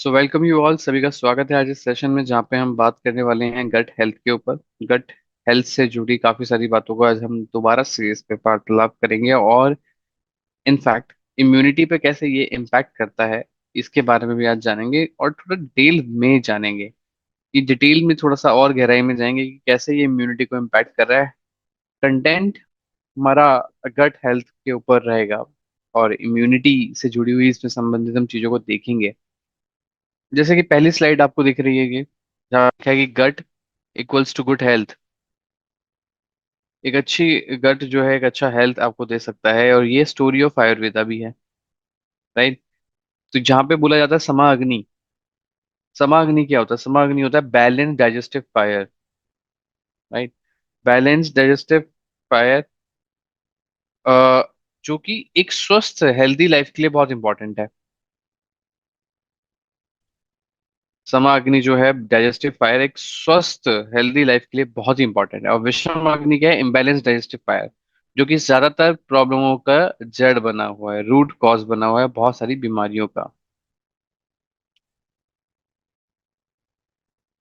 So welcome you all, सभी का स्वागत है आज इस सेशन में जहाँ पे हम बात करने वाले हैं गट हेल्थ के ऊपर। गट हेल्थ से जुड़ी काफी सारी बातों को आज हम दोबारा से इस पे वार्तालाप करेंगे और इनफैक्ट इम्यूनिटी पे कैसे ये इम्पैक्ट करता है इसके बारे में भी आज जानेंगे और थोड़ा डिटेल में जानेंगे कि डिटेल में थोड़ा सा और गहराई में जाएंगे कि कैसे ये इम्यूनिटी को इम्पैक्ट कर रहा है। कंटेंट हमारा गट हेल्थ के ऊपर रहेगा और इम्यूनिटी से जुड़ी हुई इसमें संबंधित हम चीजों को देखेंगे। जैसे कि पहली स्लाइड आपको दिख रही है कि जहाँ लिखा है कि गट इक्वल्स टू गुड हेल्थ। एक अच्छी गट जो है एक अच्छा हेल्थ आपको दे सकता है और ये स्टोरी ऑफ आयुर्वेदा भी है, राइट। तो जहाँ पे बोला जाता है समा अग्नि, समा अग्नि क्या होता है? समा अग्नि होता है balance digestive fire, right. Balance digestive fire जो कि एक स्वस्थ हेल्दी लाइफ के लिए बहुत इंपॉर्टेंट है। समा अग्नि जो है डाइजेस्टिव फायर एक स्वस्थ हेल्दी लाइफ के लिए बहुत ही इंपॉर्टेंट है। और विषम अग्नि क्या है? इम्बैलेंस डाइजेस्टिव फायर, जो कि ज्यादातर प्रॉब्लमों का जड़ बना हुआ है, रूट कॉज बना हुआ है बहुत सारी बीमारियों का।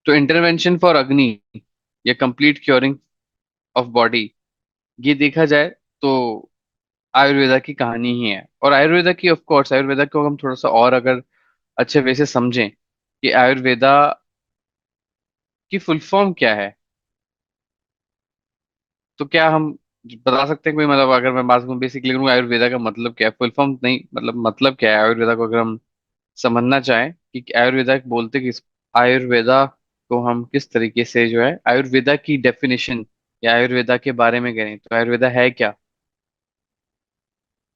तो इंटरवेंशन फॉर अग्नि या कंप्लीट क्योरिंग ऑफ बॉडी, ये देखा जाए तो आयुर्वेदा की कहानी ही है। और आयुर्वेदा की ऑफ कोर्स आयुर्वेदा को हम थोड़ा सा और अगर अच्छे वे से समझें कि आयुर्वेदा की फुल फॉर्म क्या है, तो क्या हम बता सकते हैं कोई? मतलब अगर मैं बात करूं बेसिकली करूँ आयुर्वेदा का मतलब क्या है, फुल फॉर्म नहीं, मतलब क्या है आयुर्वेदा को अगर हम समझना चाहें कि आयुर्वेदा बोलते किस, आयुर्वेदा को हम किस तरीके से जो है आयुर्वेदा की डेफिनेशन या आयुर्वेदा के बारे में करें तो आयुर्वेदा है क्या,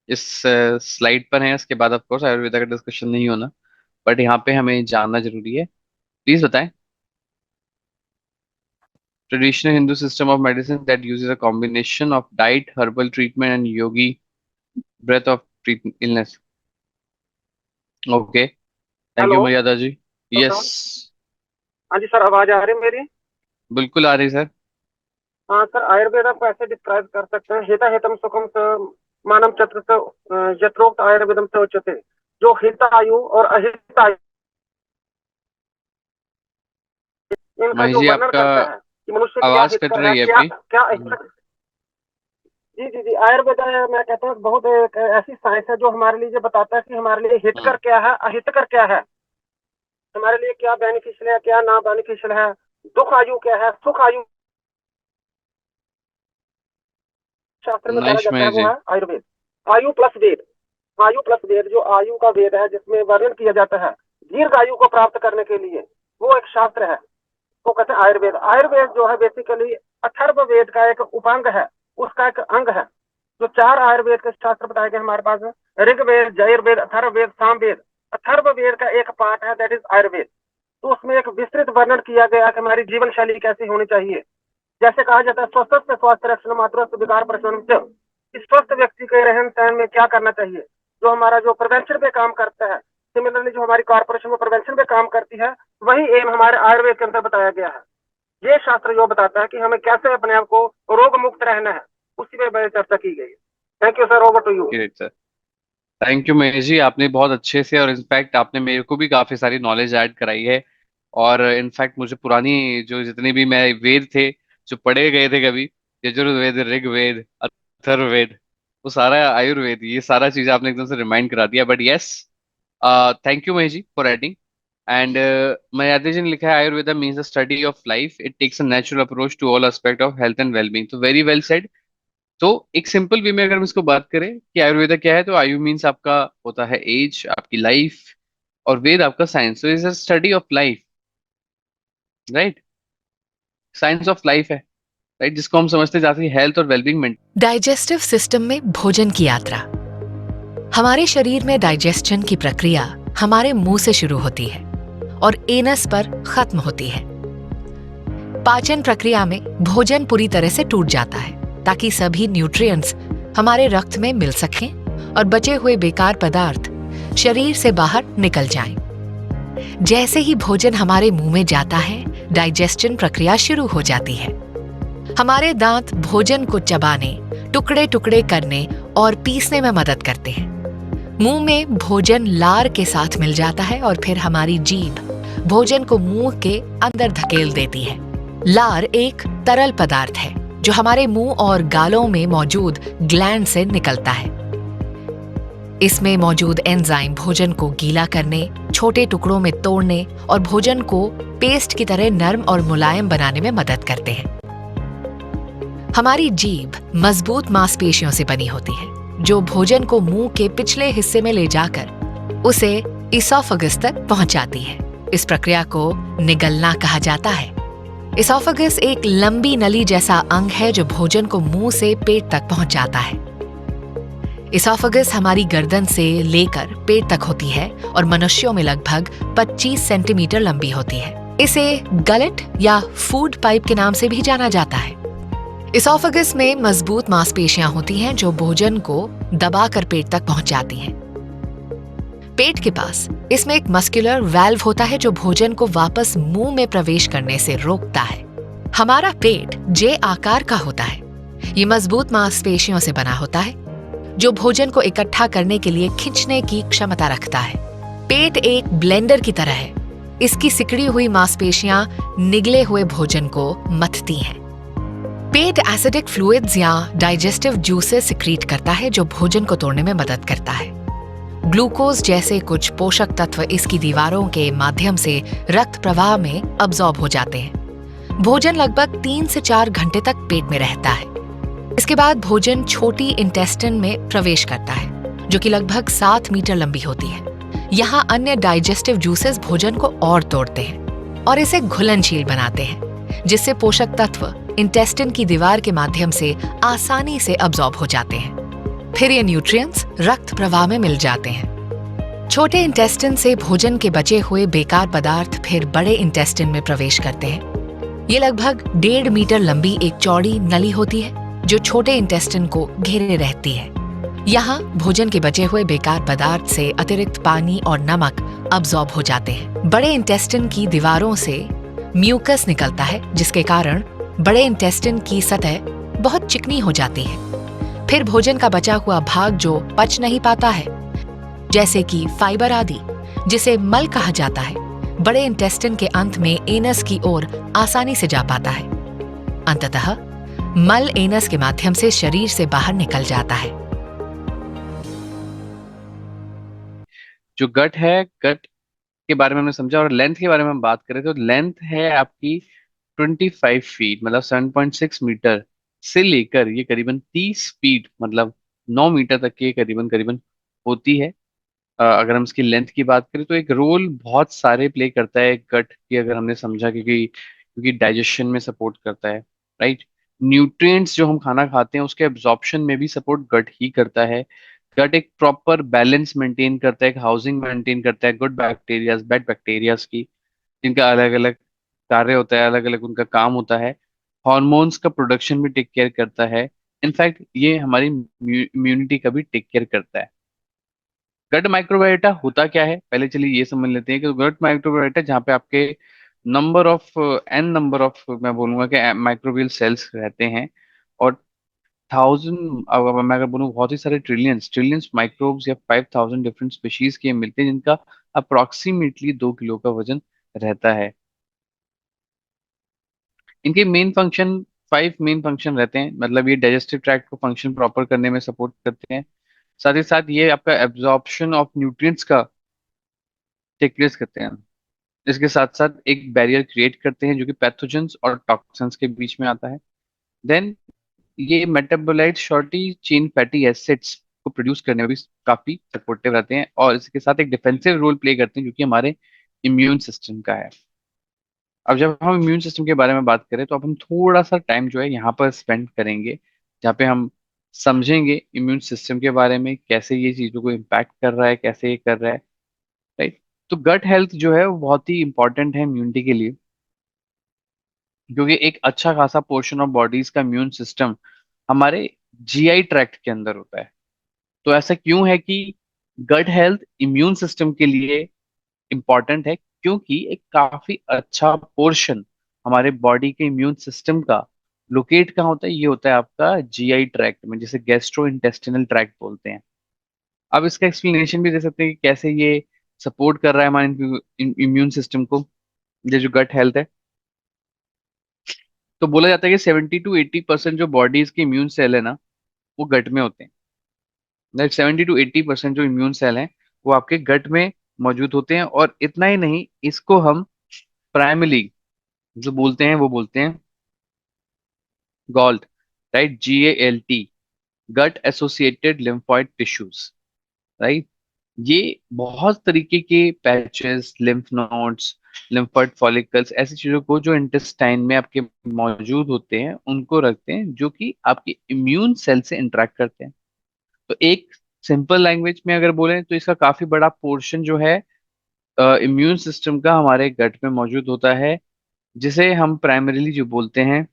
इस स्लाइड पर है। इसके बाद ऑफ कोर्स आयुर्वेदा का डिस्कशन नहीं होना, बट यहाँ पे हमें जानना जरूरी है। प्लीज बताएं। Traditional Hindu system of medicine that uses a combination of diet, herbal treatment and yogi breath of illness. Okay, thank hello. You Maryada ji. Sir. Yes, हाँ जी सर, आवाज आ रही है मेरी? बिल्कुल आ रही सर। हाँ सर, आयुर्वेदा को ऐसे डिस्क्राइब कर सकते हैं: हिता हितम सुखम स मानम चत्र स यत्रोक्त आयुर्वेदम से उच्यते। जो हित आयु और अहित आयु, इनका महेश जो जी वर्णन आपका करता है कि मनुष्य क्या आवाज कट हितकर है, रही है क्या आपकी। क्या अहित। जी जी जी, आयुर्वेदा मैं कहता हूँ बहुत एक ऐसी साइंस है जो हमारे लिए ये बताता है कि हमारे लिए हितकर हम्म। क्या है, अहितकर क्या है, हमारे लिए क्या बेनिफिशियल है, क्या ना बेनिफिशियल है। दुख आयु क्या है, सुख आयु शास्त्र में कहा नाइस जाता है महेश वो जी। है आयुर्वेद। आयु प्लस वेद। आयु प्लस वेद, जो आयु का वेद है जिसमें वर्णन किया जाता है दीर्घ आयु को प्राप्त करने के लिए, वो एक शास्त्र है, वो कहते हैं आयुर्वेद। आयुर्वेद जो है बेसिकली अथर्व वेद का एक उपांग है, उसका एक अंग है। जो चार आयुर्वेद के शास्त्र बताए गए हमारे पास है, ऋग्वेद, जयुर्वेद, अथर्ववेद, सामवेद। अथर्व वेद का एक पार्ट है, दैट इज आयुर्वेद। तो उसमें एक विस्तृत वर्णन किया गया कि हमारी जीवन शैली कैसी होनी चाहिए। जैसे कहा जाता है स्वस्थ से स्वास्थ्य रक्षण मात्र विकार प्रशमन। इस स्वस्थ व्यक्ति के रहन सहन में क्या करना चाहिए, जो हमारा जो प्रिवेंशन पे काम करता है। सिमिलरली जो हमारी कॉर्पोरेशन में प्रिवेंशन पे काम करती है, वही एम हमारे आयुर्वेद के अंदर बताया गया है। ये शास्त्र जो बताता है कि हमें कैसे अपने आप को रोग मुक्त रहना है, उसी पे चर्चा की गई है। Thank you sir, over to you. Great sir, thank you Mahesh ji, आपने बहुत अच्छे से और इनफैक्ट आपने मेरे को भी काफी सारी नॉलेज ऐड कराई है। और इनफैक्ट मुझे पुरानी जो जितने भी मैं वेद थे जो पढ़े गए थे कभी, यजुर्वेद, ऋग्वेद, अथर्ववेद, वो सारा आयुर्वेद, ये सारा चीज आपने एकदम से रिमाइंड करा दिया। But yes, thank you Mahesh ji for adding. And Mayadev ji ने लिखा है Ayurveda means the study of life, it takes a natural approach to all aspect of health and wellbeing. तो वेरी वेल सेड। तो एक सिंपल वे में अगर हम इसको बात करें कि आयुर्वेदा क्या है, तो आयु मीन्स आपका होता है एज, आपकी लाइफ, और वेद आपका साइंस। तो is a study of life, right. Science of life है, राइट, जिसको हम समझते जाते हैं हेल्थ और वेलबींग में। डाइजेस्टिव सिस्टम में भोजन की यात्रा। हमारे शरीर में डाइजेस्शन की प्रक्रिया हमारे मुंह से शुरू होती है और एनस पर खत्म होती है। पाचन प्रक्रिया में भोजन पूरी तरह से टूट जाता है ताकि सभी न्यूट्रिएंट्स हमारे रक्त में मिल सकें और बचे हुए बेकार पदार्थ शरीर से बाहर निकल जाएं। जैसे ही भोजन हमारे मुंह में जाता है, डाइजेस्शन प्रक्रिया शुरू हो जाती है। हमारे दांत भोजन को चबाने, टुकड़े टुकड़े करने और पीसने में मदद करते हैं। मुंह में भोजन लार के साथ मिल जाता है और फिर हमारी जीभ भोजन को मुंह के अंदर धकेल देती है। लार एक तरल पदार्थ है जो हमारे मुंह और गालों में मौजूद ग्लैंड से निकलता है। इसमें मौजूद एंजाइम भोजन को गीला करने, छोटे टुकड़ों में तोड़ने और भोजन को पेस्ट की तरह नरम और मुलायम बनाने में मदद करते हैं। हमारी जीभ मजबूत मांसपेशियों से बनी होती है जो भोजन को मुंह के पिछले हिस्से में ले जाकर उसे इसोफेगस तक पहुंचाती है। इस प्रक्रिया को निगलना कहा जाता है। इसोफेगस एक लंबी नली जैसा अंग है जो भोजन को मुंह से पेट तक पहुंचाता है। इसोफेगस हमारी गर्दन से लेकर पेट तक होती है और मनुष्यों में लगभग 25 सेंटीमीटर लंबी होती है। इसे गलेट या फूड पाइप के नाम से भी जाना जाता है। इसोफेगस में मजबूत मांसपेशियां होती हैं जो भोजन को दबाकर पेट तक पहुंचाती हैं। पेट के पास इसमें एक मस्कुलर वाल्व होता है जो भोजन को वापस मुंह में प्रवेश करने से रोकता है। हमारा पेट जे आकार का होता है। ये मजबूत मांसपेशियों से बना होता है जो भोजन को इकट्ठा करने के लिए खींचने की क्षमता रखता है। पेट एक ब्लेंडर की तरह है। इसकी सिकड़ी हुई मांसपेशियां निगले हुए भोजन को मथती हैं। पेट एसिडिक फ्लूइड्स या डाइजेस्टिव जूसेस सिक्रीट करता है जो भोजन को तोड़ने में मदद करता है। ग्लूकोज जैसे कुछ पोषक तत्व इसकी दीवारों के माध्यम से रक्त प्रवाह में अब्सॉर्ब हो जाते हैं। भोजन लगभग 3 से 4 घंटे तक पेट में रहता है। इसके बाद भोजन छोटी इंटेस्टाइन में प्रवेश करता है जो कि लगभग 7 मीटर लंबी होती है। यहाँ अन्य डाइजेस्टिव जूसेस भोजन को और तोड़ते हैं और इसे घुलनशील बनाते हैं जिससे पोषक तत्व इंटेस्टाइन की दीवार के माध्यम से आसानी से अब्सॉर्ब हो जाते हैं। फिर ये न्यूट्रिएंट्स रक्त प्रवाह में मिल जाते हैं। छोटे इंटेस्टाइन से भोजन के बचे हुए बेकार पदार्थ फिर बड़े इंटेस्टाइन में प्रवेश करते हैं। ये लगभग 1.5 मीटर लंबी एक चौड़ी नली होती है जो छोटे इंटेस्टाइन को घेरे रहती है। यहाँ भोजन के बचे हुए बेकार पदार्थ से अतिरिक्त पानी और नमक अब्सॉर्ब हो जाते हैं। बड़े इंटेस्टाइन की दीवारों से म्यूकस निकलता है जिसके कारण बड़े इंटेस्टाइन की सतह बहुत चिकनी हो जाती है। फिर भोजन का बचा हुआ भाग जो पच नहीं पाता है, जैसे कि फाइबर आदि, जिसे मल कहा जाता है, बड़े इंटेस्टाइन के अंत में एनस की ओर आसानी से जा पाता है। अंततः मल एनस के माध्यम से शरीर से बाहर निकल जाता है। जो गट है, गट के बारे में हमने समझा, और लेंथ के बारे में हम बात करें तो लेंथ है आपकी 25 फीट मतलब 7.6 मीटर से लेकर ये करीबन 30 फीट मतलब 9 मीटर तक की करीबन करीबन होती है। अगर हम इसकी लेंथ की बात करें तो एक रोल बहुत सारे प्ले करता है गट की, अगर हमने समझा, क्योंकि क्योंकि डाइजेशन में सपोर्ट करता है, राइट। न्यूट्रिएंट्स जो हम खाना खाते हैं उसके एब्जॉर्प्शन में भी सपोर्ट गट ही करता है। गट एक प्रॉपर बैलेंस मेंटेन करता है, एक हाउसिंग मेंटेन करता है गुड बैक्टीरियाज बैड बैक्टीरियाज की, जिनका अलग अलग कार्य होता है, अलग अलग उनका काम होता है। हॉर्मोन्स का प्रोडक्शन भी टेक केयर करता है। इनफैक्ट ये हमारी इम्यूनिटी का भी टेक केयर करता है। गट माइक्रोबायोटा होता क्या है, पहले चलिए ये समझ लेते हैं कि गट माइक्रोबायोटा जहाँ पे आपके number of an number of, मैं बोलूंगा कि माइक्रोबियल सेल्स रहते हैं, और 1000, अगर मैं अगर बोलूँ बहुत ही सारे ट्रिलियंस ट्रिलियंस माइक्रोब्स या 5000 डिफरेंट स्पीशीज के मिलते हैं जिनका अप्रोक्सीमेटली 2 किलो का वजन रहता है। इनके मेन फंक्शन 5 मेन फंक्शन रहते हैं, मतलब ये डाइजेस्टिव ट्रैक्ट को फंक्शन प्रॉपर करने में सपोर्ट करते हैं। साथ ही साथ ये आपका एब्जॉर्प्शन ऑफ न्यूट्रिएंट्स का टेक प्लेस करते हैं। इसके साथ साथ एक बैरियर क्रिएट करते हैं जो कि पैथोजेंस और टॉक्सिन्स के बीच में आता है। देन ये metabolite short chain fatty acids को प्रोड्यूस करने में भी काफी सपोर्टिव रहते हैं, और इसके साथ एक डिफेंसिव रोल प्ले करते हैं जो कि हमारे इम्यून सिस्टम का है। अब जब हम इम्यून सिस्टम के बारे में बात करें तो अब हम थोड़ा सा टाइम जो है यहाँ पर स्पेंड करेंगे, जहाँ पे हम समझेंगे इम्यून सिस्टम के बारे में, कैसे ये चीज़ों को इम्पैक्ट कर रहा है, कैसे ये कर रहा है, राइट। तो गट हेल्थ जो है वो बहुत ही इंपॉर्टेंट है इम्यूनिटी के लिए, क्योंकि एक अच्छा खासा पोर्शन ऑफ बॉडीज का इम्यून सिस्टम हमारे जीआई ट्रैक्ट के अंदर होता है। तो ऐसा क्यों है कि गट हेल्थ इम्यून सिस्टम के लिए इम्पॉर्टेंट है? क्योंकि एक काफी अच्छा पोर्शन हमारे बॉडी के इम्यून सिस्टम का लोकेट कहाँ होता है, ये होता है आपका जीआई ट्रैक्ट में, जिसे गैस्ट्रो इंटेस्टिनल ट्रैक्ट बोलते हैं। अब इसका एक्सप्लेनेशन भी दे सकते हैं कि कैसे ये सपोर्ट कर रहा है हमारे इम्यून सिस्टम को, ये जो गट हेल्थ है। तो बोला जाता है कि 70 to 80% जो बॉडीज के इम्यून सेल है ना, वो गट में होते हैं। 70 to 80% जो इम्यून सेल हैं वो आपके गट में मौजूद होते हैं। और इतना ही नहीं, इसको हम प्राइमरी जो बोलते हैं वो बोलते हैं गॉल्ट, राइट, GALT, गट एसोसिएटेड लिम्फोइड टिश्यूज, राइट। ये बहुत तरीके के patches, lymph nodes, lymphoid follicles, ऐसी चीजों को जो इंटेस्टाइन में आपके मौजूद होते हैं उनको रखते हैं, जो कि आपके इम्यून सेल से इंटरेक्ट करते हैं। तो एक सिंपल लैंग्वेज में अगर बोलें तो इसका काफी बड़ा पोर्शन जो है इम्यून सिस्टम का हमारे गट में मौजूद होता है, जिसे हम प्राइमरीली जो बोलते हैं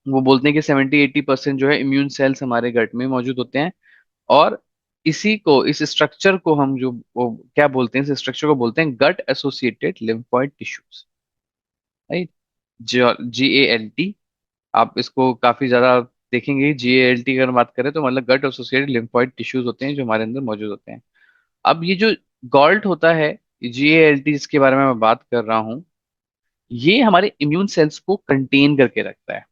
वो बोलते हैं कि 70-80% जो है इम्यून सेल्स हमारे गट में मौजूद होते हैं। और इसी को, इस स्ट्रक्चर को हम जो वो क्या बोलते हैं, इस स्ट्रक्चर को बोलते हैं gut associated lymphoid tissues, right, GALT। आप इसको काफी ज्यादा देखेंगे, GALT अगर बात करें तो मतलब गट एसोसिएटेड लिम्फोइड टिश्यूज होते हैं जो हमारे अंदर मौजूद होते हैं। अब ये जो गॉल्ट होता है, GALT जिसके बारे में मैं बात कर रहा हूँ, ये हमारे इम्यून सेल्स को कंटेन करके रखता है।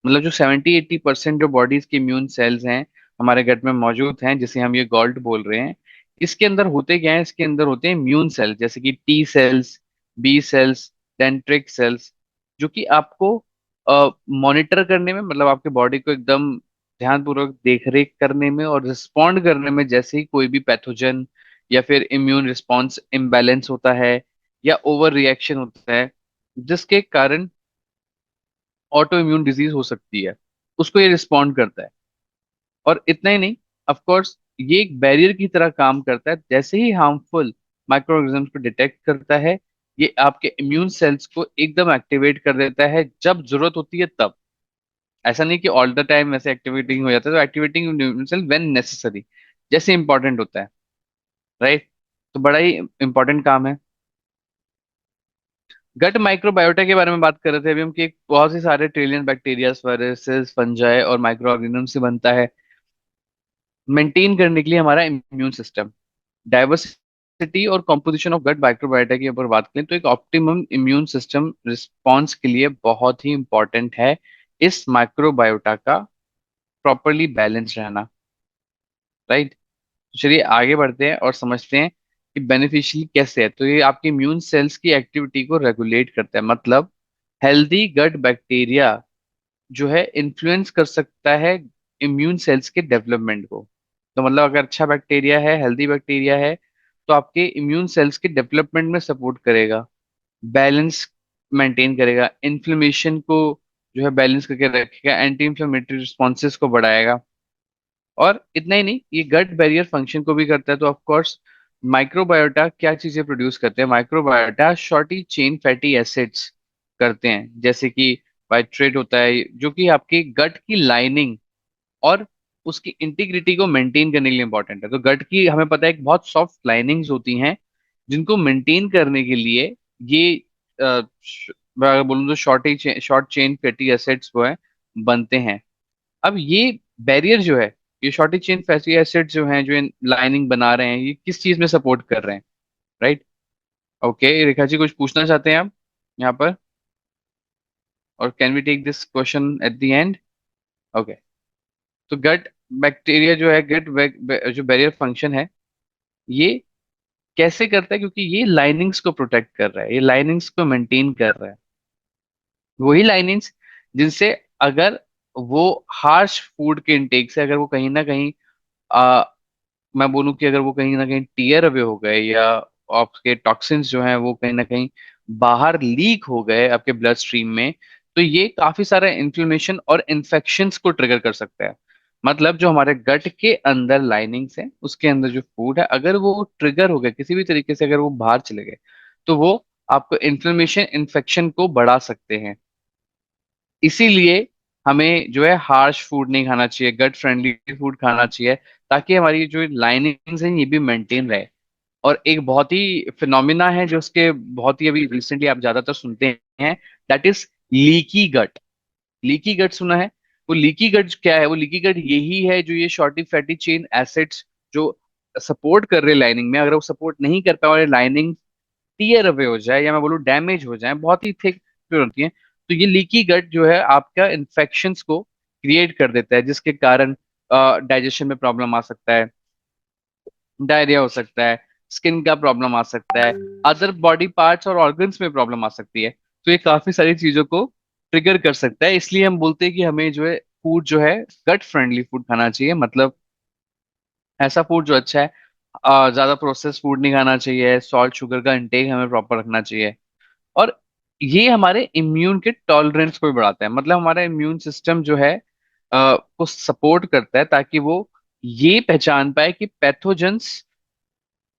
मतलब जो 70-80% जो बॉडीज के इम्यून सेल्स हैं हमारे गट में मौजूद हैं, जिसे हम ये गॉल्ट बोल रहे हैं, इसके अंदर होते क्या है, इसके अंदर होते हैं इम्यून सेल्स, जैसे कि T cells, B cells, dendritic cells, जो कि आपको मॉनिटर करने में, मतलब आपके बॉडी को एकदम ध्यानपूर्वक देखरेख करने में और रिस्पॉन्ड करने में, जैसे ही कोई भी पैथोजन या फिर इम्यून रिस्पॉन्स इम्बैलेंस होता है या ओवर रिएक्शन होता है, जिसके कारण ऑटो इम्यून डिजीज हो सकती है, उसको ये रिस्पॉन्ड करता है। और इतना ही नहीं, ऑफ कोर्स ये एक बैरियर की तरह काम करता है। जैसे ही हार्मफुल माइक्रो ऑर्गेनिज्म को डिटेक्ट करता है, ये आपके इम्यून सेल्स को एकदम एक्टिवेट कर देता है जब जरूरत होती है तब। ऐसा नहीं कि ऑल द टाइम वैसे एक्टिवेटिंग हो जाता है, तो activating immune cell when necessary, जैसे इंपॉर्टेंट होता है, राइट। तो बड़ा ही इंपॉर्टेंट काम है। गट माइक्रोबायोटा के बारे में बात कर रहे थे अभी हम, कि एक बहुत से सारे ट्रिलियन बैक्टीरिया, वायरसेस, फंजाई और माइक्रो ऑर्गेनिज्म से बनता है। मेंटेन करने के लिए हमारा इम्यून सिस्टम, डाइवर्सिटी और कॉम्पोजिशन ऑफ गट माइक्रोबायोटा के ऊपर बात करें तो एक ऑप्टिमम इम्यून सिस्टम रिस्पॉन्स के लिए बहुत ही इंपॉर्टेंट है इस माइक्रोबायोटा का प्रॉपरली बैलेंस रहना, राइट। चलिए आगे बढ़ते हैं और समझते हैं कि बेनिफिशियल कैसे है। तो ये आपके इम्यून सेल्स की एक्टिविटी को रेगुलेट करता है। मतलब हेल्दी गट बैक्टीरिया जो है इन्फ्लुएंस कर सकता है इम्यून सेल्स के डेवलपमेंट को। तो मतलब अगर अच्छा बैक्टीरिया है, हेल्दी बैक्टीरिया है, तो आपके इम्यून सेल्स के डेवलपमेंट में सपोर्ट करेगा, बैलेंस मेंटेन करेगा, इन्फ्लेमेशन को जो है बैलेंस करके रखेगा, एंटी इंफ्लेमेटरी रिस्पॉन्सेस को बढ़ाएगा। और इतना ही नहीं, ये गट बैरियर फंक्शन को भी करता है। तो ऑफ कोर्स माइक्रोबायोटा क्या चीजें प्रोड्यूस करते हैं, microbiota short chain fatty acids करते हैं, जैसे कि बाइट्रेट होता है, जो कि आपकी गट की लाइनिंग और उसकी इंटीग्रिटी को मेंटेन करने के लिए इंपॉर्टेंट है। तो गट की हमें पता है कि बहुत सॉफ्ट लाइनिंग्स होती हैं, जिनको मेंटेन करने के लिए ये मैं अगर बोलूँ तो शॉर्ट चेन फैटी एसिड्स वो है बनते हैं। अब ये बैरियर जो है, ये शॉर्टी चेन फैटी एसिड्स जो हैं, जो लाइनिंग बना रहे हैं, ये किस चीज में सपोर्ट कर रहे हैं, राइट। ओके रेखा जी, कुछ पूछना चाहते हैं आप यहाँ पर, और can we take this question at the end? Okay. तो गट बैक्टीरिया जो है, जो बैरियर फंक्शन है, ये कैसे करता है, क्योंकि ये लाइनिंग्स को प्रोटेक्ट कर रहा है, ये लाइनिंग्स को मेंटेन कर रहा है। वही लाइनिंग्स जिनसे अगर वो हार्श फूड के इंटेक से अगर वो कहीं ना कहीं मैं बोलूँ कि अगर वो कहीं ना कहीं टीयर अवे हो गए, या आपके टॉक्सिन्स जो हैं वो कहीं ना कहीं बाहर लीक हो गए आपके ब्लड स्ट्रीम में, तो ये काफी सारा इन्फ्लेमेशन और इन्फेक्शंस को ट्रिगर कर सकता है। मतलब जो हमारे गट के अंदर लाइनिंग्स है, उसके अंदर जो फूड है, अगर वो ट्रिगर हो गए किसी भी तरीके से, अगर वो बाहर चले गए, तो वो आपको इन्फ्लेमेशन, इन्फेक्शन को बढ़ा सकते हैं। इसीलिए हमें जो है हार्श फूड नहीं खाना चाहिए, गट फ्रेंडली फूड खाना चाहिए, ताकि हमारी जो लाइनिंग्स हैं ये भी मेंटेन रहे। और एक बहुत ही फिनोमिना है जो उसके बहुत ही अभी रिसेंटली आप ज्यादातर सुनते हैं, that is leaky gut. Leaky gut सुना है? वो लीकी गट क्या है? वो लीकी गट यही है जो ये शॉर्टी फैटी चेन एसिड्स जो सपोर्ट कर रहे लाइनिंग में, अगर वो सपोर्ट नहीं कर पाए और लाइनिंग टीयर अवे हो जाए, या मैं बोलूँ डैमेज हो जाए, बहुत ही थिक होती है, तो ये लीकी गट जो है आपका इन्फेक्शंस को क्रिएट कर देता है, जिसके कारण डाइजेशन में प्रॉब्लम आ सकता है, डायरिया हो सकता है, स्किन का प्रॉब्लम आ सकता है, अदर बॉडी पार्ट्स और ऑर्गन्स में प्रॉब्लम आ सकती है। तो ये काफी सारी चीजों को ट्रिगर कर सकता है। इसलिए हम बोलते हैं कि हमें जो है फूड जो है गट फ्रेंडली फूड खाना चाहिए, मतलब ऐसा फूड जो अच्छा है। ज्यादा प्रोसेस फूड नहीं खाना चाहिए, सॉल्ट शुगर का इंटेक हमें प्रॉपर रखना चाहिए। और ये हमारे इम्यून के टॉलरेंस को भी बढ़ाता है, मतलब हमारा इम्यून सिस्टम जो है को सपोर्ट करता है, ताकि वो ये पहचान पाए कि पैथोजेंस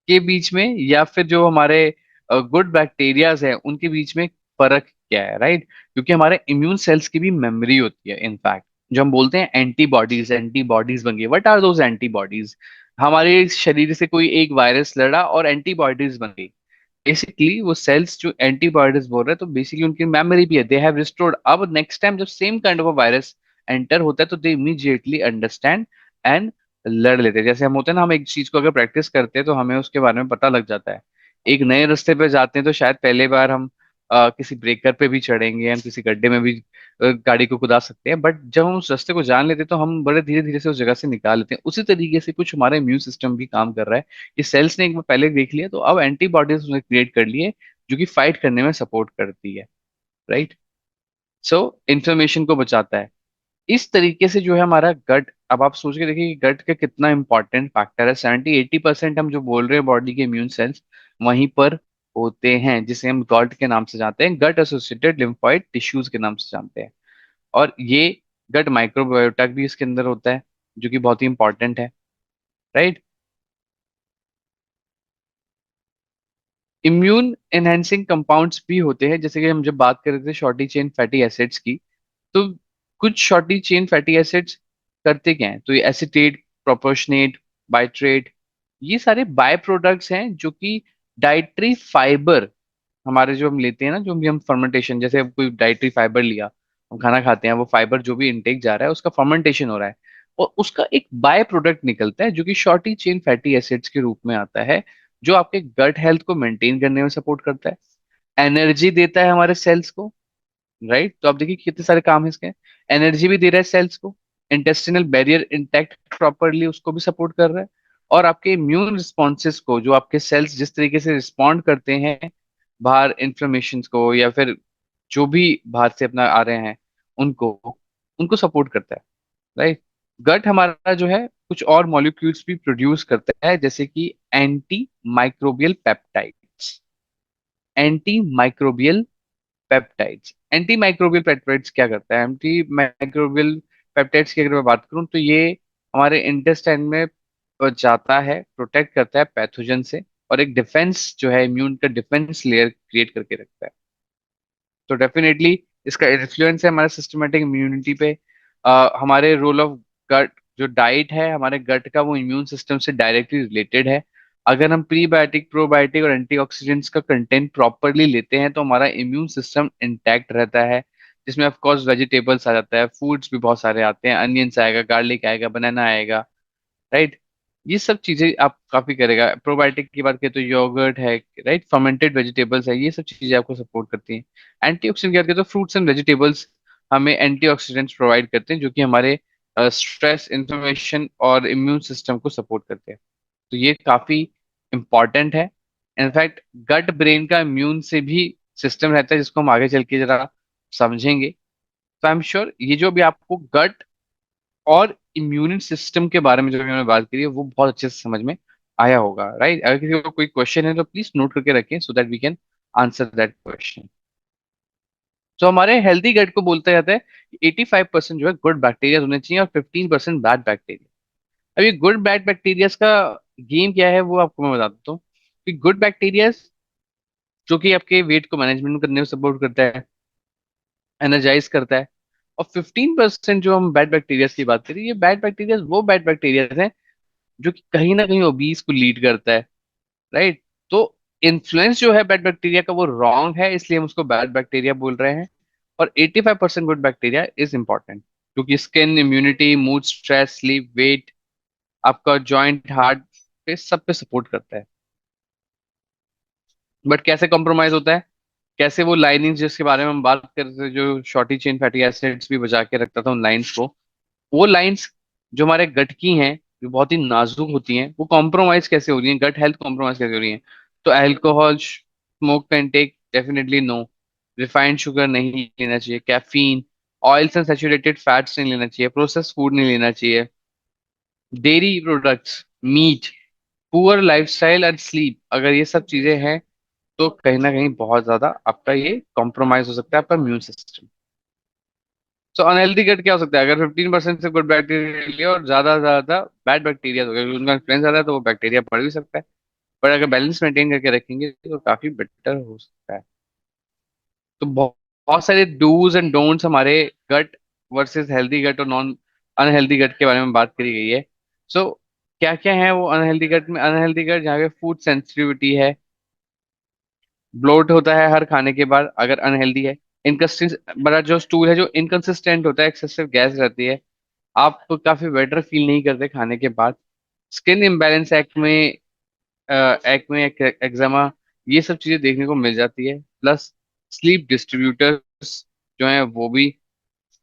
के बीच में या फिर जो हमारे गुड बैक्टीरियाज है उनके बीच में फर्क क्या है, राइट। क्योंकि हमारे इम्यून सेल्स की भी मेमोरी होती है इनफैक्ट। जो हम बोलते हैं एंटीबॉडीज, एंटीबॉडीज बन गई, व्हाट आर दोज एंटीबॉडीज? हमारे शरीर से कोई एक वायरस लड़ा और एंटीबॉडीज बन गई। बेसिकली वो सेल्स जो एंटीबॉडीज बोल रहे हैं, तो बेसिकली उनकी मेमोरी भी है, दे हैव रिस्टोर्ड। अब नेक्स्ट टाइम जब same kind of virus enter होता है तो दे इमीडिएटली अंडरस्टैंड एंड लड़ लेते हैं। जैसे हम होते हैं ना, हम एक चीज को अगर प्रैक्टिस करते हैं तो हमें उसके बारे में पता लग जाता है। एक नए रास्ते पे जाते हैं तो शायद पहले बार हम किसी ब्रेकर पे भी चढ़ेंगे, हम किसी गड्ढे में भी गाड़ी को कुदा सकते हैं, बट जब हम उस रास्ते को जान लेते हैं तो हम बड़े धीरे धीरे से उस जगह से निकाल लेते हैं। उसी तरीके से कुछ हमारा इम्यून सिस्टम भी काम कर रहा है। ये सेल्स ने एक बार पहले देख लिया तो अब एंटीबॉडीज उसने क्रिएट कर लिए, जो कि फाइट करने में सपोर्ट करती है, राइट। सो इन्फ्लेमेशन को बचाता है। इस तरीके से जो है हमारा गट, अब आप सोच के देखिए कि गट का कितना इंपॉर्टेंट फैक्टर है। 70-80% हम जो बोल रहे हैं बॉडी के इम्यून सेल्स वहीं पर होते हैं, जिसे हम गॉट के नाम से जानते हैं, गट एसोसिएटेड लिम्फोइड टिश्यूज के नाम से जानते हैं। और ये गट माइक्रोबायोटा भी इसके अंदर होता है, जो कि बहुत ही इंपॉर्टेंट है, राइट। इम्यून एनहेंसिंग कंपाउंड्स भी होते हैं, जैसे कि हम जब बात कर रहे थे शॉर्टी चेन फैटी एसिड्स की, तो कुछ शॉर्टी चेन फैटी एसिड्स करते क्या हैं, तो ये एसिटेट, प्रोपोर्शनेट, बाइट्रेट, ये सारे बाय प्रोडक्ट्स हैं जो कि डाइटरी फाइबर, हमारे जो हम लेते हैं ना, जो भी हम फर्मेंटेशन, जैसे अब कोई डाइटरी फाइबर लिया, हम खाना खाते हैं, वो फाइबर जो भी इनटेक जा रहा है उसका फर्मेंटेशन हो रहा है, और उसका एक बाय प्रोडक्ट निकलता है जो कि शॉर्टी चेन फैटी एसिड्स के रूप में आता है, जो आपके गट हेल्थ को मेंटेन करने में सपोर्ट करता है, एनर्जी देता है हमारे सेल्स को, राइट। तो आप देखिए कितने सारे काम है इसके। एनर्जी भी दे रहा है सेल्स को, इंटेस्टिनल बैरियर इंटैक्ट प्रॉपरली उसको भी सपोर्ट कर रहा है, और आपके इम्यून रिस्पॉन्सेस को, जो आपके सेल्स जिस तरीके से रिस्पॉन्ड करते हैं बाहर इन्फ्लेमेशन को, या फिर जो भी बाहर से अपना आ रहे हैं उनको उनको सपोर्ट करता है, राइट। गट हमारा जो है कुछ और मॉलिक्यूल्स भी प्रोड्यूस करता है, जैसे कि anti microbial peptides. Anti microbial peptides, anti microbial peptides क्या करता है? एंटी माइक्रोबियल पेप्टाइड्स की अगर मैं बात करूं तो ये हमारे इंटेस्टाइन में जाता है, प्रोटेक्ट करता है पैथोजन से, और एक डिफेंस जो है, इम्यून का डिफेंस लेयर क्रिएट करके रखता है। तो डेफिनेटली इसका इन्फ्लुएंस है हमारे सिस्टमेटिक इम्यूनिटी पे। हमारे रोल ऑफ गट, जो डाइट है हमारे गट का, वो इम्यून सिस्टम से डायरेक्टली रिलेटेड है। अगर हम प्रीबायोटिक, प्रोबायोटिक और एंटीऑक्सीडेंट्स का कंटेंट प्रॉपरली लेते हैं तो हमारा इम्यून सिस्टम इंटैक्ट रहता है, जिसमें ऑफ कोर्स वेजिटेबल्स आ जाता है, फूड्स भी बहुत सारे आते हैं, अनियंस आएगा, गार्लिक आएगा, बनाना आएगा, राइट। ये सब चीजें आप काफी करेगा। प्रोबायोटिक की बात करें तो योगर्ट है, राइट, फर्मेंटेड वेजिटेबल्स है, ये सब चीजें आपको सपोर्ट करती हैं। एंटीऑक्सीडेंट की बात करें तो फ्रूट्स एंड वेजिटेबल्स हमें एंटीऑक्सीडेंट्स प्रोवाइड करते हैं, जो कि हमारे स्ट्रेस, इन्फ्लेमेशन और इम्यून सिस्टम को सपोर्ट करते हैं। तो ये काफी इंपॉर्टेंट है। इनफैक्ट गट ब्रेन का इम्यून से भी सिस्टम रहता है, जिसको हम आगे चल के जरा समझेंगे। तो आई एम श्योर ये जो भी आपको गट और इम्यून सिस्टम के बारे में जो भी हमने बात करी है वो बहुत अच्छे से समझ में आया होगा, राइट। अगर किसी को कोई क्वेश्चन है तो प्लीज नोट करके रखें, so that we can answer that question. तो हमारे हेल्दी गट को बोलता जाता है 85% जो है गुड बैक्टीरिया होने चाहिए और 15% बैड बैक्टीरिया। अब ये गुड बैड बैक्टीरिया का गेम क्या है वो आपको मैं बता देता हूँ। कि गुड बैक्टीरिया जो कि आपके वेट को मैनेजमेंट करने में सपोर्ट करता है, एनर्जाइज करता है, और 15% जो हम बैड बैक्टीरिया की बात करें, ये बैड बैक्टीरिया वो बैड बैक्टीरिया हैं जो कि कहीं ना कहीं ओबीज को लीड करता है, राइट। तो इन्फ्लुएंस जो है बैड बैक्टीरिया का वो रॉन्ग है, इसलिए हम उसको बैड बैक्टीरिया बोल रहे हैं। और 85% गुड बैक्टीरिया इज इंपॉर्टेंट, क्योंकि skin, immunity, mood, stress, sleep, weight, आपका जॉइंट, हार्ट पे, सब पे सपोर्ट करता है। बट कैसे कॉम्प्रोमाइज होता है, कैसे वो लाइनिंग जिसके बारे में हम बात कर रहे थे, जो शॉर्टी चेन फैटी एसिड्स भी बचा के रखता था उन लाइंस को, वो लाइंस जो हमारे गट की हैं, जो बहुत ही नाजुक होती हैं, वो कॉम्प्रोमाइज कैसे हो रही हैं, गट हेल्थ कॉम्प्रोमाइज कैसे हो रही है? तो अल्कोहल, स्मोक का intake definitely no, refined sugar नहीं लेना चाहिए, caffeine, oils and saturated fats नहीं लेना चाहिए, प्रोसेस फूड नहीं लेना चाहिए, dairy products, meat, poor lifestyle and sleep, अगर ये सब चीजें हैं तो कहीं ना कहीं बहुत ज्यादा आपका ये कॉम्प्रोमाइज हो सकता है, आपका इम्यून सिस्टम। सो अनहेल्दी गट क्या हो सकता है? अगर 15% से गुड बैक्टीरिया लिया और ज्यादा ज्यादा बैड बैक्टीरिया हो गया, क्योंकि उनका इन्फ्लुएंस ज्यादा है, तो वो बैक्टीरिया बढ़ भी सकता है। पर अगर बैलेंस मेंटेन करके रखेंगे तो काफी बेटर हो सकता है। तो बहुत बहुत सारे डूज एंड डोंट्स हमारे गट वर्सेस हेल्दी गट और नॉन अनहेल्दी गट के बारे में बात करी गई है। सो क्या क्या है वो अनहेल्दी गट में? अनहेल्दी गट जहाँ पे फूड सेंसिटिविटी है, ब्लोट होता है हर खाने के बाद अगर अनहेल्दी है, इनकस्टिंग, बड़ा जो स्टूल है जो इनकंसिस्टेंट होता है, एक्सेसिव गैस रहती है, आप काफी बेटर फील नहीं करते खाने के बाद, स्किन इम्बैलेंस, एक्ने, एक्जिमा, ये सब चीजें देखने को मिल जाती है। प्लस स्लीप डिस्ट्रीब्यूटर्स जो हैं वो भी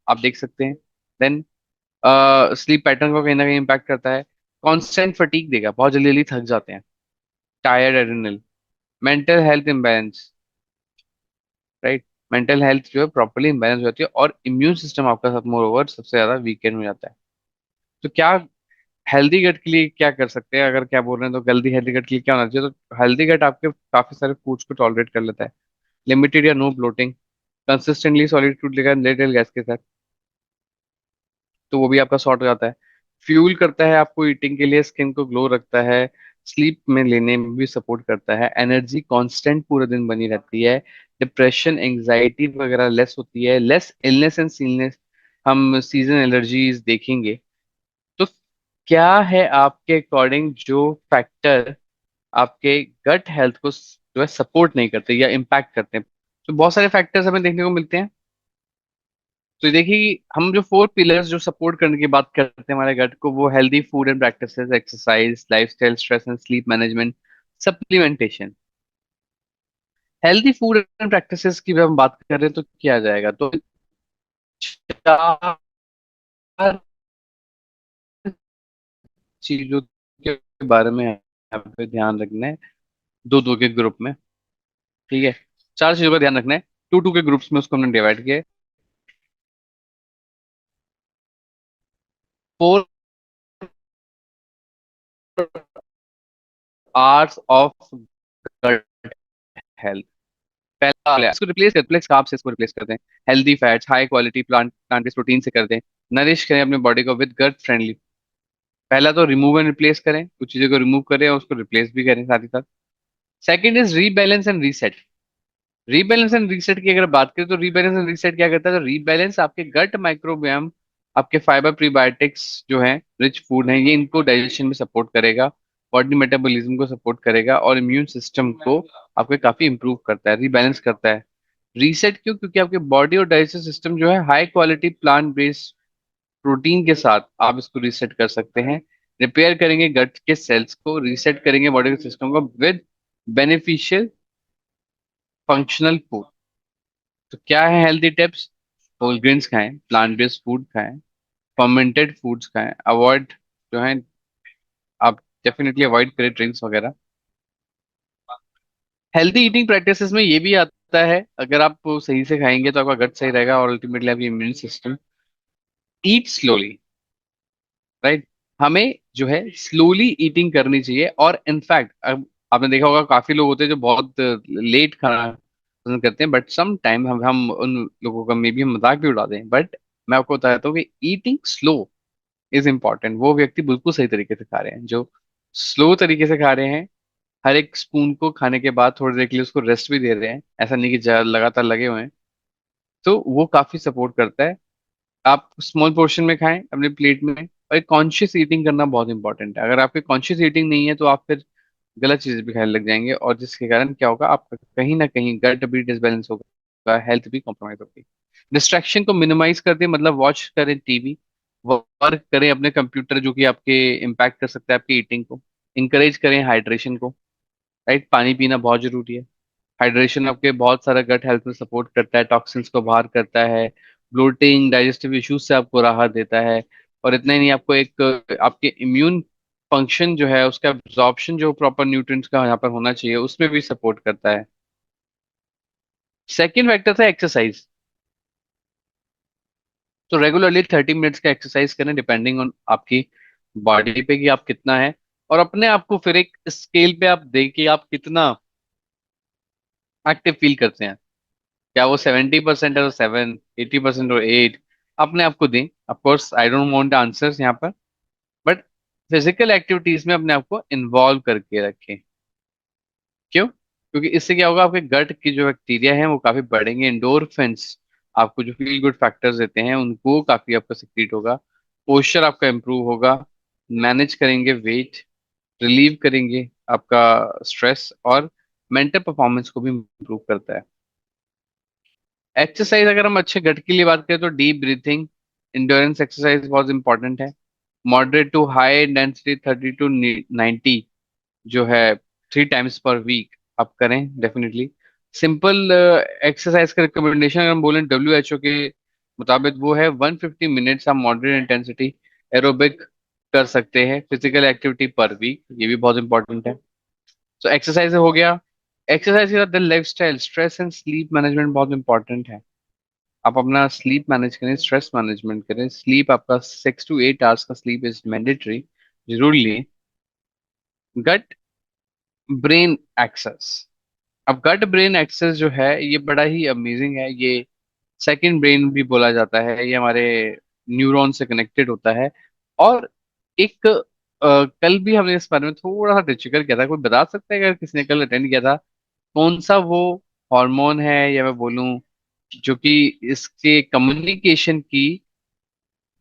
आप देख सकते हैं। देन स्लीप पैटर्न को कहीं ना कहीं इम्पैक्ट करता है। कॉन्स्टेंट फटीग देगा, बहुत जल्दी जल्दी थक जाते हैं। Tired adrenal, mental health imbalance, right, mental health जो है प्रॉपरली इम्बैलेंस हो जाती है, और इम्यून सिस्टम आपका सब मोर ओवर सबसे ज्यादा वीकेंड हो जाता है। तो क्या हेल्दी गट के लिए क्या कर सकते हैं? अगर क्या बोल रहे हैं तो जल्दी हेल्दी गट के लिए क्या होना चाहिए? तो हेल्दी गट आपके काफी सारे फूड्स को टॉलरेट कर लेता है, लिमिटेड या no bloating, consistently solid food लेगा लिटिल गैस के साथ, तो वो भी आपका सॉर्ट हो जाता है। फ्यूल करता है आपको ईटिंग के लिए, स्किन को ग्लो रखता है, स्लीप में लेने में भी सपोर्ट करता है, एनर्जी कांस्टेंट पूरे दिन बनी रहती है, डिप्रेशन एंजाइटी वगैरह लेस होती है, लेस इलनेस एंड सीलनेस, हम सीजन एलर्जीज देखेंगे। तो क्या है आपके अकॉर्डिंग जो फैक्टर आपके गट हेल्थ को जो है सपोर्ट नहीं करते या इम्पैक्ट करते हैं? तो बहुत सारे फैक्टर्स हमें देखने को मिलते हैं। तो देखिए कि हम जो 4 पिलर्स जो सपोर्ट करने की बात करते हैं हमारे गट को, वो healthy food and practices, exercise, lifestyle, stress and sleep management, supplementation. Healthy food and practices की भी हम बात कर रहे हैं तो क्या आ जाएगा? तो 4 चीजों के बारे में यहाँ पे ध्यान रखना है, दो दो के ग्रुप में, ठीक है? 4 चीजों का ध्यान रखना है, टू टू के ग्रुप्स में उसको हमने डिवाइड किया है। 4 आवर्स ऑफ गट हेल्थ। पहला वाला है, इसको रिप्लेस कर, प्लेस कार्ब से इसको रिप्लेस करते हैं, healthy fats, high quality plant based protein से करते हैं, नरिश करें अपने बॉडी को विद गट फ्रेंडली। पहला तो रिमूव एंड रिप्लेस करें, कुछ चीजों को रिमूव करें और उसको रिप्लेस भी करें साथ ही साथ। Second is rebalance and reset. Rebalance and reset की अगर बात करें तो रीबैलेंस एंड रीसेट क्या करता है? तो रीबैलेंस आपके गट माइक्रोबियम, आपके फाइबर प्रीबायोटिक्स जो हैं, रिच फूड हैं, ये इनको डाइजेशन में सपोर्ट करेगा, बॉडी मेटाबॉलिज्म को सपोर्ट करेगा, और इम्यून सिस्टम को आपके काफी इंप्रूव करता है, रीबैलेंस करता है। रीसेट क्यों? क्योंकि आपके बॉडी और डाइजेस्टिव सिस्टम जो है high quality plant based protein के साथ आप इसको रीसेट कर सकते हैं। रिपेयर करेंगे गट के सेल्स को, रीसेट करेंगे बॉडी के सिस्टम को विद बेनिफिशियल फंक्शनल फूड। तो क्या है हेल्दी टिप्स? होल ग्रेन्स खाएं, प्लांट बेस्ड फूड खाएं, फर्मेंटेड फूड्स खाएं, अवॉइड जो है, आप डेफिनेटली अवॉइड करें ड्रिंक्स वगैरह। हेल्दी ईटिंग प्रैक्टिसेस में ये भी आता है, अगर आप सही से खाएंगे तो आपका गट सही रहेगा और अल्टीमेटली आपकी इम्यून सिस्टम। ईट स्लोली, राइट, हमें जो है स्लोली ईटिंग करनी चाहिए। और इनफैक्ट अब आपने देखा होगा काफी लोग होते हैं जो बहुत लेट खाना पसंद करते हैं, बट सम टाइम हम उन लोगों का मे भी हम मजाक भी उड़ाते हैं, बट मैं आपको बताता हूँ कि ईटिंग स्लो इज इम्पॉर्टेंट। वो व्यक्ति बिल्कुल सही तरीके से खा रहे हैं जो स्लो तरीके से खा रहे हैं, हर एक स्पून को खाने के बाद थोड़ी देर के लिए उसको रेस्ट भी दे रहे हैं, ऐसा नहीं कि लगातार लगे हुए हैं, तो वो काफी सपोर्ट करता है। आप स्मॉल पोर्शन में खाएं अपने प्लेट में, और एक कॉन्शियस ईटिंग करना बहुत इंपॉर्टेंट है। अगर आपकी कॉन्शियस ईटिंग नहीं है तो आप फिर गलत चीजें भी खाने लग जाएंगे, और जिसके कारण क्या होगा, आपका कहीं ना कहीं गट भी डिसबैलेंस होगा, हेल्थ भी कॉम्प्रोमाइज होगी। डिस्ट्रैक्शन को मिनिमाइज कर दें, मतलब वॉच करें टीवी, वर्क करें अपने कंप्यूटर जो कि आपके इम्पैक्ट कर सकता है आपकी ईटिंग को। इंकरेज करें हाइड्रेशन को, राइट, पानी पीना बहुत जरूरी है। हाइड्रेशन आपके बहुत सारा गट हेल्थ में सपोर्ट करता है, टॉक्सिन्स को बाहर करता है, ब्लोटिंग डाइजेस्टिव इश्यूज से आपको राहत देता है। और इतना ही नहीं, आपको एक आपके इम्यून फंक्शन जो है उसका एब्जॉर्प्शन जो प्रॉपर न्यूट्रिएंट्स का यहाँ पर होना चाहिए उसमें भी सपोर्ट करता है। सेकेंड फैक्टर था एक्सरसाइज। तो रेगुलरली 30 मिनट्स का एक्सरसाइज करें डिपेंडिंग ऑन आपकी बॉडी पे कि आप कितना है, और अपने आप को फिर एक स्केल पे आप देखिए आप कितना एक्टिव फील करते हैं। क्या वो 70% है तो 7, 80% और 8, अपने आप को दें। Of course I don't want answers यहाँ पर, बट फिजिकल एक्टिविटीज में अपने आप को इन्वॉल्व करके रखें। क्यों? क्योंकि इससे क्या होगा, आपके गट की जो बैक्टीरिया हैं वो काफी बढ़ेंगे, एंडोर्फिन्स आपको जो फील गुड फैक्टर्स देते हैं उनको काफी आपका सिक्रीट होगा, पोस्चर आपका इंप्रूव होगा, मैनेज करेंगे वेट, रिलीव करेंगे आपका स्ट्रेस, और मेंटल परफॉर्मेंस को भी इंप्रूव करता है। एक्सरसाइज अगर हम अच्छे गट के लिए बात करें तो डीप ब्रीथिंग, इंड्योरेंस एक्सरसाइज बहुत इंपॉर्टेंट है। Moderate to high intensity 30 to 90 जो है 3 टाइम्स पर वीक आप करें डेफिनेटली। सिंपल एक्सरसाइज का रिकमेंडेशन अगर हम बोलें WHO के मुताबिक वो है 150 मिनट्स आप मॉडरेट इंटेंसिटी एरोबिक कर सकते हैं फिजिकल एक्टिविटी पर वीक, ये भी बहुत इंपॉर्टेंट है। तो एक्सरसाइज हो गया। एक्सरसाइज के साथ life style, stress and sleep management बहुत इंपॉर्टेंट है। आप अपना स्लीप मैनेज करें, स्ट्रेस मैनेजमेंट करें। स्लीप आपका 6 to 8 आवर्स का स्लीप इज मैंडेटरी, जरूरी है। गट ब्रेन एक्सेस, अब गट ब्रेन एक्सेस जो है ये बड़ा ही अमेजिंग है। ये सेकंड ब्रेन भी बोला जाता है, ये हमारे न्यूरॉन से कनेक्टेड होता है। और एक कल भी हमने इस बारे में थोड़ा सा डिस्कस किया था, कोई बता सकता है अगर किसी ने कल अटेंड किया था, कौन सा वो हार्मोन है या मैं बोलूं जो कि इसके कम्युनिकेशन की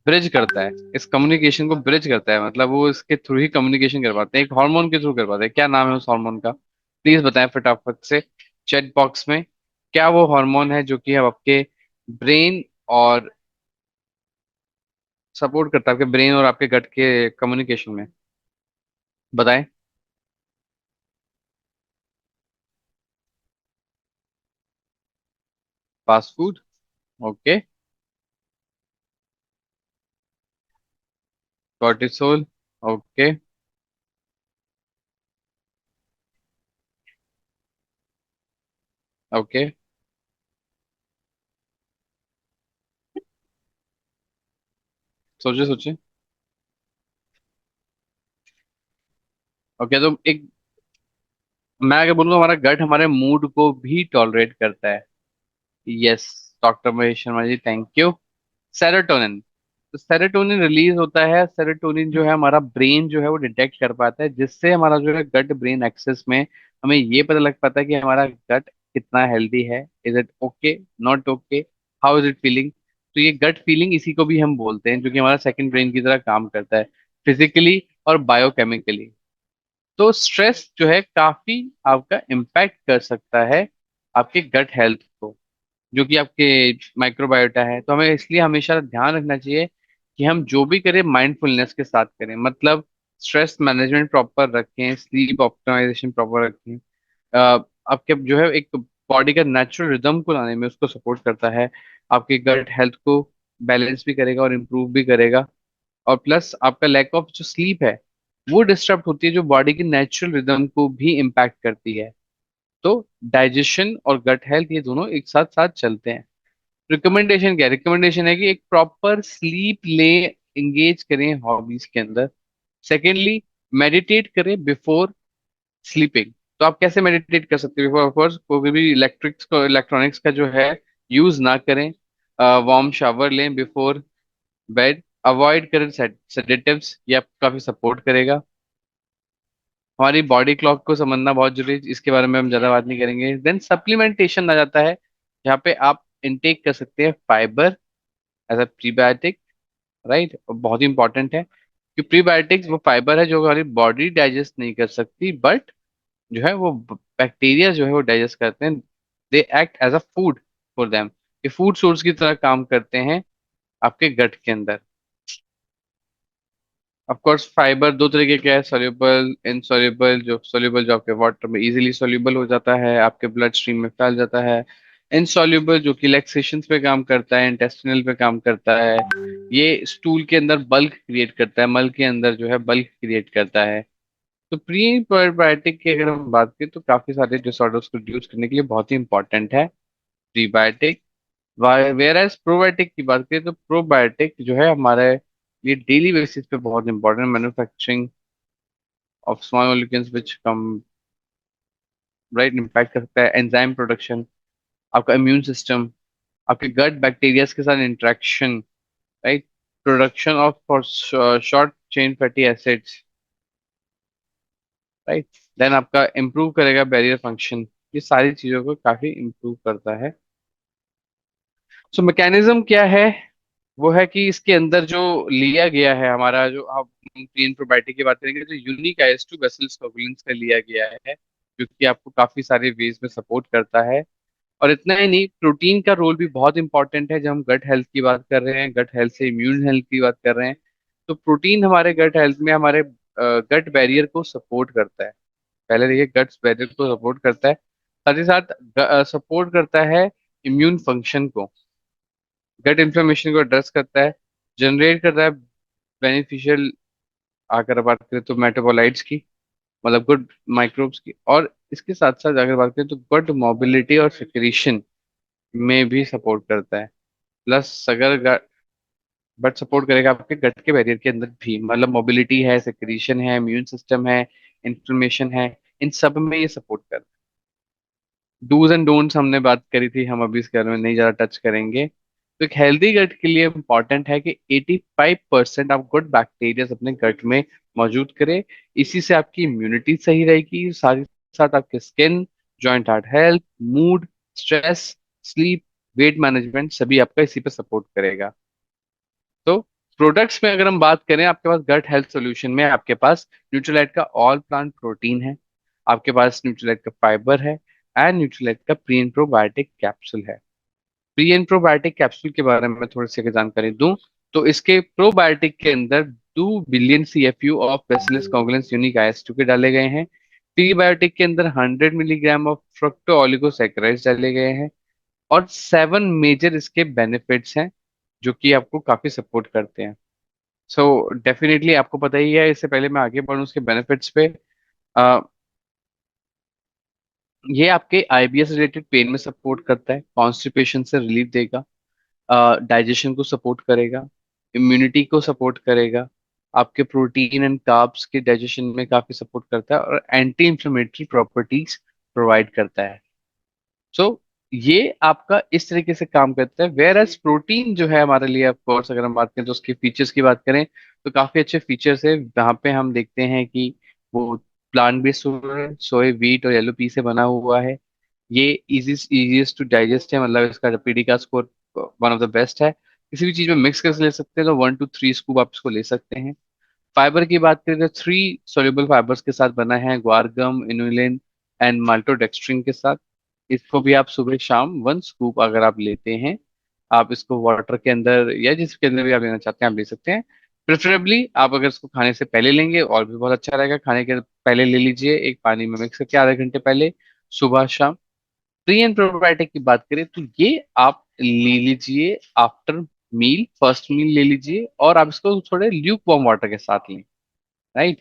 ब्रिज करता है, इस कम्युनिकेशन को ब्रिज करता है, मतलब वो इसके थ्रू ही कम्युनिकेशन कर पाते हैं, एक हार्मोन के थ्रू कर पाते हैं। क्या नाम है उस हार्मोन का? प्लीज बताएं फटाफट से चैट बॉक्स में। क्या वो हार्मोन है जो कि अब आपके ब्रेन और सपोर्ट करता है, आपके ब्रेन और आपके गट के कम्युनिकेशन में? बताएं। Fast food? Okay. Cortisol? Okay. Okay, सोचिए सोचिए। ओके, तो एक मैं अगर बोलूँ हमारा गट हमारे मूड को भी टॉलरेट करता है। Yes, doctor Mahesh Sharma ji, thank you. Serotonin, तो सेरोटोनिन रिलीज होता है। सेरोटोनिन जो है हमारा ब्रेन जो है वो डिटेक्ट कर पाता है, जिससे हमारा जो है गट ब्रेन एक्सेस में हमें ये पता लग पाता है कि हमारा गट कितना हेल्दी है। Is it okay, not okay, how is it feeling. तो ये गट फीलिंग इसी को भी हम बोलते हैं, जो कि हमारा सेकंड ब्रेन की तरह काम करता है, फिजिकली और बायोकेमिकली। तो स्ट्रेस जो है काफी आपका इम्पैक्ट कर सकता है आपके गट हेल्थ को, जो कि आपके माइक्रोबायोटा है। तो हमें इसलिए हमेशा ध्यान रखना चाहिए कि हम जो भी करें माइंडफुलनेस के साथ करें, मतलब स्ट्रेस मैनेजमेंट प्रॉपर रखें, स्लीप ऑप्टिमाइजेशन प्रॉपर रखें। आपके जो है एक बॉडी का नेचुरल रिदम को लाने में उसको सपोर्ट करता है, आपके गट हेल्थ को बैलेंस भी करेगा और इम्प्रूव भी करेगा। और प्लस आपका लैक ऑफ जो स्लीप है वो डिस्टर्ब होती है, जो बॉडी की नेचुरल रिदम को भी इम्पैक्ट करती है। तो डाइजेशन और गट हेल्थ ये दोनों एक साथ साथ चलते हैं। रिकमेंडेशन क्या है? रिकमेंडेशन है कि एक प्रॉपर स्लीप ले, एंगेज करें हॉबीज के अंदर। सेकेंडली, मेडिटेट करें बिफोर स्लीपिंग। तो आप कैसे मेडिटेट कर सकते हैं? बिफोर कोर्स कोई भी इलेक्ट्रॉनिक्स का जो है यूज ना करें। वार्म शावर लें बिफोर बेड। अवॉइड करें सेडेटिव्स, ये आपको काफी सपोर्ट करेगा। हमारी बॉडी क्लॉक को समझना बहुत जरूरी है, इसके बारे में हम ज्यादा बात नहीं करेंगे। देन सप्लीमेंटेशन आ जाता है, जहाँ पे आप इनटेक कर सकते हैं fibre as a prebiotic, right. बहुत ही इंपॉर्टेंट है कि प्रीबायोटिक्स वो फाइबर है जो हमारी बॉडी डाइजेस्ट नहीं कर सकती, बट जो है वो बैक्टीरिया जो है वो डाइजेस्ट करते हैं। They act as a food for them, ये फूड सोर्स की तरह काम करते हैं आपके गट के अंदर। ऑफ कोर्स फाइबर दो तरीके का है, सोल्यूबल, इनसोल्यूबल। जो सोल्यूबल जो आपके वाटर में इजीली सोल्यूबल हो जाता है, आपके ब्लड स्ट्रीम में फैल जाता है। इनसोल्यूबल जो कि लैक्सेशन पे काम करता है, इंटेस्टिनल पे काम करता है। ये स्टूल के अंदर बल्क क्रिएट करता है, मल के अंदर जो है बल्क क्रिएट करता है। तो प्री प्रोबायोटिक की अगर हम बात करें तो काफी सारे डिसऑर्डर्स को रिड्यूस करने के लिए बहुत ही इंपॉर्टेंट है प्रीबायोटिक। वेयर एज प्रोबायोटिक की बात करें तो प्रोबायोटिक जो है हमारे लिए डेली बेसिस पे बहुत important, manufacturing of small molecules which come right impact कर सकता है एंजाइम प्रोडक्शन, आपका इम्यून सिस्टम, आपके गट बैक्टीरियाज के साथ interaction, right, production of short chain fatty acids, right, then आपका इम्प्रूव करेगा बैरियर फंक्शन। ये सारी चीजों को काफी इम्प्रूव करता है। सो मैकेनिज्म क्या है? वो है कि इसके अंदर जो लिया गया है हमारा, जो आप प्रीन प्रोबायोटिक की बात करेंगे तो यूनिक आईएस टू बेसिलस कोगुलेंस का लिया गया है, जो कि आपको काफी सारे वेज में सपोर्ट करता है। और इतना ही नहीं, प्रोटीन का रोल भी बहुत इंपॉर्टेंट है। जब हम गट हेल्थ की बात कर रहे हैं, गट हेल्थ से इम्यून हेल्थ की बात कर रहे हैं, तो प्रोटीन हमारे गट हेल्थ में हमारे गट बैरियर को सपोर्ट करता है। पहले देखिए, गट बैरियर को सपोर्ट करता है, साथ ही साथ सपोर्ट करता है इम्यून फंक्शन को, गट इन्फ्लेमेशन को एड्रेस करता है, जनरेट करता है बेनिफिशियल, अगर बात करें तो मेटाबोलाइट्स की, मतलब गुड माइक्रोब्स की। और इसके साथ साथ अगर बात करें तो गुड मोबिलिटी और सिक्रीशन में भी सपोर्ट करता है। प्लस अगर बट सपोर्ट करेगा आपके गट के बैरियर के अंदर भी, मतलब मोबिलिटी है, सिक्रीशन है, इम्यून सिस्टम है, इन्फ्लेमेशन है, इन सब में ये सपोर्ट करता है। डूज एंड डोंट्स हमने बात करी थी, हम अभी इसके बारे में नहीं ज्यादा टच करेंगे। तो एक हेल्दी गट के लिए इंपॉर्टेंट है कि 85% आप गुड बैक्टीरिया अपने गट में मौजूद करें। इसी से आपकी इम्यूनिटी सही रहेगी, साथ ही साथ आपके skin, joint, heart health, mood, stress, sleep, weight management सभी आपका इसी पे सपोर्ट करेगा। तो प्रोडक्ट्स में अगर हम बात करें, आपके पास गट हेल्थ सॉल्यूशन में आपके पास न्यूट्रीलाइट का ऑल प्लांट प्रोटीन है, आपके पास न्यूट्रीलाइट का फाइबर है, एंड न्यूट्रीलाइट का प्री एंड प्रोबायोटिक कैप्सूल है। प्री एंड प्रोबायोटिक कैप्सूल के बारे में थोड़ी सी अगर जानकारी दूं, तो इसके प्रोबायोटिक के अंदर 2 billion CFU of bacillus coagulans unique IS2 के डाले गए हैं। प्रीबायोटिक के अंदर 100 मिलीग्राम ऑफ फ्रक्टो ऑलिगोसैकेराइड्स डाले गए हैं। और 7 मेजर इसके बेनिफिट्स हैं, जो कि आपको काफी सपोर्ट करते हैं। सो डेफिनेटली आपको पता ही है, इससे पहले मैं आगे बढ़ूं उसके बेनिफिट्स पे, अ, ये आपके IBS रिलेटेड पेन में सपोर्ट करता है, कॉन्स्टिपेशन से रिलीफ देगा, डाइजेशन को सपोर्ट करेगा, इम्यूनिटी को सपोर्ट करेगा, आपके प्रोटीन एंड कार्ब्स के डाइजेशन में काफी सपोर्ट करता है, और एंटी इंफ्लेमेटरी प्रॉपर्टीज प्रोवाइड करता है। सो ये आपका इस तरीके से काम करता है। वेयर एज प्रोटीन जो है हमारे लिए, ऑफ कोर्स अगर हम बात करें तो उसके फीचर्स की बात करें तो काफी अच्छे फीचर्स है। जहाँ पे हम देखते हैं कि वो प्लांट बेस्ड सोए, व्हीट और येलो पी से बना हुआ है। ये इजीएस्ट टू डाइजेस्ट है, मतलब इसका पीडी का score one of the best है। किसी भी चीज में मिक्स करके ले सकते हैं, तो 1 to 3 स्कूप आप इसको ले सकते हैं। फाइबर की बात करें तो 3 सोल्यूबल फाइबर्स के साथ बना है, ग्वारगम, इनुलिन एंड माल्टोडेक्स्ट्रिन के साथ। इसको भी आप सुबह शाम 1 स्कूप अगर आप लेते हैं, आप इसको वाटर के अंदर या जिसके अंदर भी आप लेना चाहते हैं आप ले सकते हैं। प्रेफरेबली आप अगर इसको खाने से पहले लेंगे और भी बहुत अच्छा रहेगा। खाने के पहले ले लीजिए, एक पानी में मिक्स करके आधे घंटे पहले, सुबह शाम। प्री एंड प्रोबायोटिक की बात करें तो ये आप ले लीजिए आफ्टर मील, फर्स्ट मील ले लीजिए, और आप इसको थोड़े ल्यूक वार्म वाटर के साथ लें, राइट।